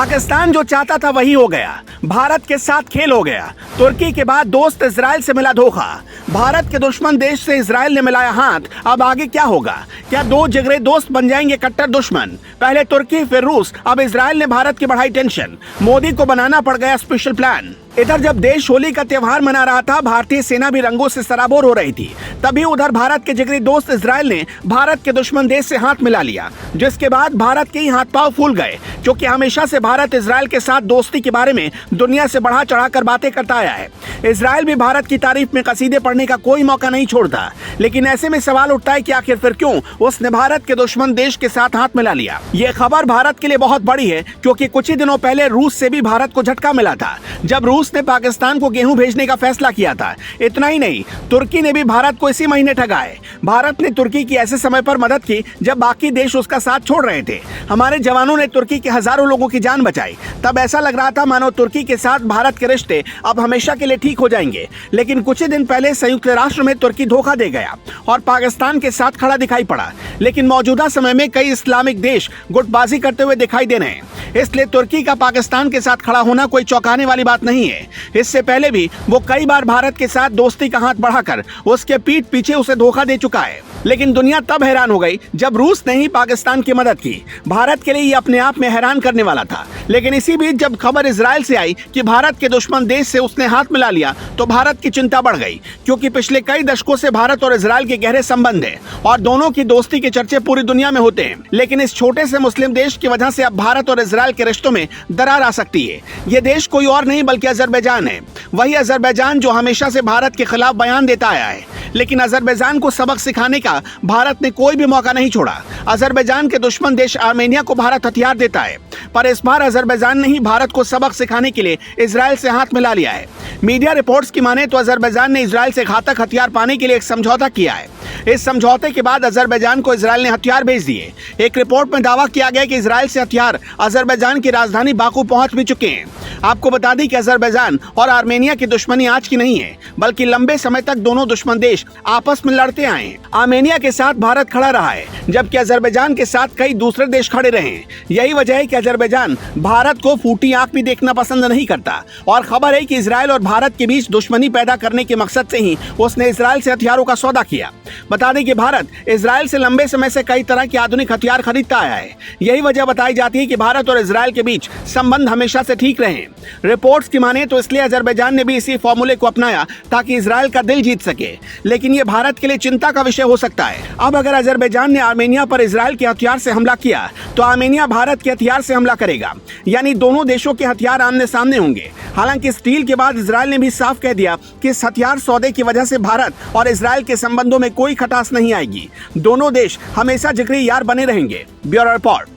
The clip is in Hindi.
पाकिस्तान जो चाहता था वही हो गया। भारत के साथ खेल हो गया। तुर्की के बाद दोस्त इजराइल से मिला धोखा। भारत के दुश्मन देश से इजराइल ने मिलाया हाथ। अब आगे क्या होगा? क्या दो जिगरे दोस्त बन जाएंगे कट्टर दुश्मन? पहले तुर्की फिर रूस, अब इजराइल ने भारत की बढ़ाई टेंशन। मोदी को बनाना पड़ गया स्पेशल प्लान। इधर जब देश होली का त्योहार मना रहा था, भारतीय सेना भी रंगों से सराबोर हो रही थी। तभी उधर भारत के जिगरी दोस्त इजराइल ने भारत के दुश्मन देश से हाथ मिला लिया, जिसके बाद भारत के ही हाथ पांव फूल गए, क्योंकि हमेशा से भारत इजराइल के साथ दोस्ती के बारे में दुनिया से बढ़ा चढ़ाकर बातें करता आया है। इजराइल भी भारत की तारीफ में कसीदे पढ़ने का कोई मौका नहीं छोड़ता। लेकिन ऐसे में सवाल उठता है कि आखिर फिर क्यों उसने भारत के दुश्मन देश के साथ हाथ मिला लिया। ये खबर भारत के लिए बहुत बड़ी है, क्योंकि कुछ ही दिनों पहले रूस से भी भारत को झटका मिला था, जब रूस ने पाकिस्तान को गेहूं भेजने का फैसला किया था। इतना ही नहीं, तुर्की ने भी भारत को इसी महीने ठगा है। भारत ने तुर्की की ऐसे समय पर मदद की जब बाकी देश उसका साथ छोड़ रहे थे। हमारे जवानों ने तुर्की के हजारों लोगों की जान बचाई। तब ऐसा लग रहा था मानो तुर्की के साथ भारत के रिश्ते अब हमेशा के लिए ठीक हो जाएंगे। लेकिन कुछ ही दिन पहले संयुक्त राष्ट्र में तुर्की धोखा दे गया और पाकिस्तान के साथ खड़ा दिखाई पड़ा। लेकिन मौजूदा समय में कई इस्लामिक देश गुटबाजी करते हुए दिखाई दे रहे हैं, इसलिए तुर्की का पाकिस्तान के साथ खड़ा होना कोई चौंकाने वाली बात नहीं है। इससे पहले भी वो कई बार भारत के साथ दोस्ती का हाथ बढ़ाकर उसके पीठ पीछे उसे धोखा दे चुका है। लेकिन दुनिया तब हैरान हो गई जब रूस ने ही पाकिस्तान की मदद की। भारत के लिए ये अपने आप में हैरान करने वाला था। लेकिन इसी बीच जब खबर इजराइल से आई कि भारत के दुश्मन देश से उसने हाथ मिला लिया, तो भारत की चिंता बढ़ गई, क्योंकि पिछले कई दशकों से भारत और इजराइल के गहरे संबंध हैं और दोनों की दोस्ती के चर्चे पूरी दुनिया में होते हैं। लेकिन इस छोटे से मुस्लिम देश की वजह से अब भारत और इजराइल के रिश्तों में दरार आ सकती है। ये देश कोई और नहीं बल्कि अजरबैजान है। वही अजरबैजान जो हमेशा से भारत के खिलाफ बयान देता आया है। लेकिन अजरबैजान को सबक सिखाने का भारत ने कोई भी मौका नहीं छोड़ा। अजरबैजान के दुश्मन देश आर्मेनिया को भारत हथियार देता है, पर इस बार अजरबैजान ने ही भारत को सबक सिखाने के लिए इजराइल से हाथ मिला लिया है। मीडिया रिपोर्ट्स की माने तो अजरबैजान ने इजराइल से घातक हथियार पाने के लिए एक समझौता किया है। इस समझौते के बाद अजरबैजान को इजराइल ने हथियार भेज दिए। एक रिपोर्ट में दावा किया गया कि इजराइल से हथियार अजरबैजान की राजधानी बाकू पहुंच भी चुके हैं। आपको बता दें कि अजरबैजान और आर्मेनिया की दुश्मनी आज की नहीं है, बल्कि लंबे समय तक दोनों दुश्मन देश आपस में लड़ते आए हैं। आर्मेनिया के साथ भारत खड़ा रहा है, जबकि अजरबैजान के साथ कई दूसरे देश खड़े रहे हैं। यही वजह है कि अजरबैजान भारत को फूटी आंख भी देखना पसंद नहीं करता। और खबर है कि इजराइल और भारत के बीच दुश्मनी पैदा करने के मकसद से ही उसने इजराइल से हथियारों का सौदा किया। बता दें कि भारत इजराइल से लंबे समय से कई तरह के आधुनिक हथियार खरीदता आया है। यही वजह बताई जाती है कि भारत और इजराइल के बीच संबंध हमेशा से ठीक रहे। रिपोर्ट्स की माने तो इसलिए अजरबैजान ने भी इसी फॉर्मूले को अपनाया ताकि इजराइल का दिल जीत सके। लेकिन ये भारत के लिए चिंता का विषय हो सकता है। अब अगर अजरबैजान ने आर्मेनिया पर इजराइल के हथियार से हमला किया, तो आर्मेनिया भारत के हथियार से हमला करेगा, यानी दोनों देशों के हथियार आमने सामने होंगे। हालांकि इस डील के बाद इजराइल ने भी साफ कह दिया कि इस हथियार सौदे की वजह से भारत और इजराइल के संबंधों में कोई खटास नहीं आएगी। दोनों देश हमेशा जिगरी यार बने रहेंगे। Bureau report.